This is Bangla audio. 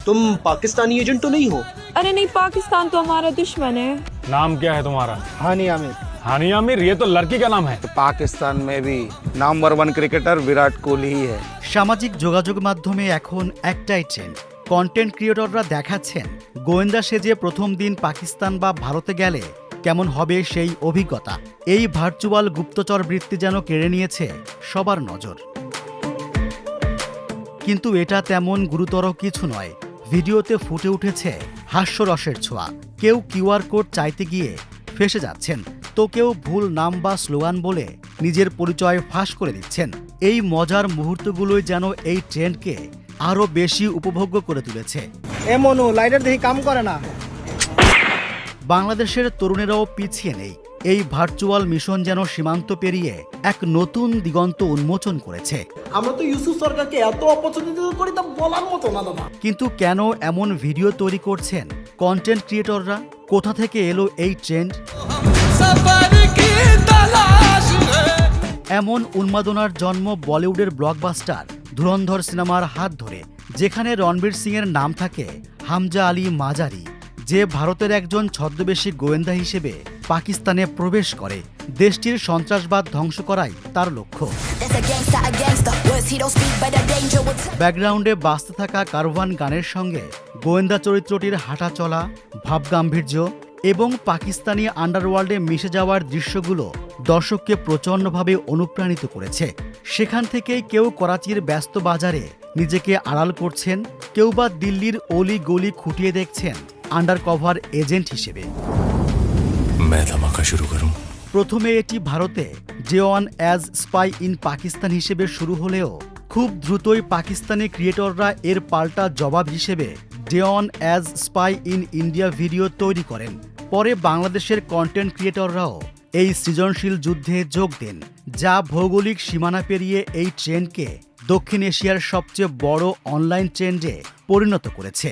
तुम पाकिस्तानी एजेंट तो नहीं हो? अरे नहीं, पाकिस्तान तो हमारा दुश्मन है। नाम क्या है तुम्हारा? हानी आमिर। हानी आमिर, ये तो लड़की का नाम है। तो पाकिस्तान में भी नंबर 1 क्रिकेटर विराट कोहली ही है। সামাজিক যোগাযোগ মাধ্যমে এখন একটাই ট্রেন্ড। কন্টেন্ট ক্রিয়েটররা দেখাচ্ছেন গোয়েন্দা সেজে প্রথম দিন পাকিস্তান বা ভারতে গেলে কেমন হবে সেই অভিজ্ঞতা। এই ভার্চুয়াল গুপ্তচর বৃত্তি যেন কেড়ে নিয়েছে সবার নজর। কিন্তু এটা তেমন গুরুতর কিছু নয়। ভিডিওতে ফুটে উঠেছে হাস্যরসের ছোঁয়া। কেউ কিউআর কোড চাইতে গিয়ে ফেঁসে যাচ্ছেন, তো কেউ ভুল নাম বা স্লোগান বলে নিজের পরিচয় ফাঁস করে দিচ্ছেন। এই মজার মুহূর্তগুলোই যেন এই ট্রেন্ডকে আরও বেশি উপভোগ্য করে তুলেছে। মনু লাইটার দেখি কাম করে না। বাংলাদেশের তরুণেরাও পিছিয়ে নেই। এই ভার্চুয়াল মিশন যেন সীমান্ত পেরিয়ে এক নতুন দিগন্ত উন্মোচন করেছে। আমরা তো ইউসুফ সরকারকে এত অপছন্দ করি তা বলার মতো না দাদা। কিন্তু কেন এমন ভিডিও তৈরি করছেন কন্টেন্ট ক্রিয়েটররা? কোথা থেকে এলো এই ট্রেন্ড? এমন উন্মাদনার জন্ম বলিউডের ব্লকবাস্টার ধুরন্ধর সিনেমার হাত ধরে, যেখানে রণবীর সিংয়ের নাম থাকে হামজা আলী মাজারি, যে ভারতের একজন ছদ্মবেশী গোয়েন্দা হিসেবে পাকিস্তানে প্রবেশ করে। দেশটির সন্ত্রাসবাদ ধ্বংস করাই তার লক্ষ্য। ব্যাকগ্রাউন্ডে বাজতে থাকা কারভান গানের সঙ্গে গোয়েন্দা চরিত্রটির হাঁটা চলা, ভাবগাম্ভীর্য এবং পাকিস্তানি আন্ডারওয়ার্ল্ডে মিশে যাওয়ার দৃশ্যগুলো দর্শককে প্রচণ্ডভাবে অনুপ্রাণিত করেছে। সেখান থেকেই কেউ করাচির ব্যস্ত বাজারে নিজেকে আড়াল করছেন, কেউ বা দিল্লির অলি গলি খুঁটিয়ে দেখছেন আন্ডারকভার এজেন্ট হিসেবে। প্রথমে এটি ভারতে জেওয়ান অ্যাজ স্পাই ইন পাকিস্তান হিসেবে শুরু হলেও খুব দ্রুতই পাকিস্তানি ক্রিয়েটররা এর পাল্টা জবাব হিসেবে জেওয়ান as spy in India video তৈরি করেন। পরে বাংলাদেশের কন্টেন্ট ক্রিয়েটররাও এই সৃজনশীল যুদ্ধে যোগ দেন, যা ভৌগোলিক সীমানা পেরিয়ে এই ট্রেন্ডকে দক্ষিণ এশিয়ার সবচেয়ে বড় অনলাইন ট্রেন্ডে পরিণত করেছে।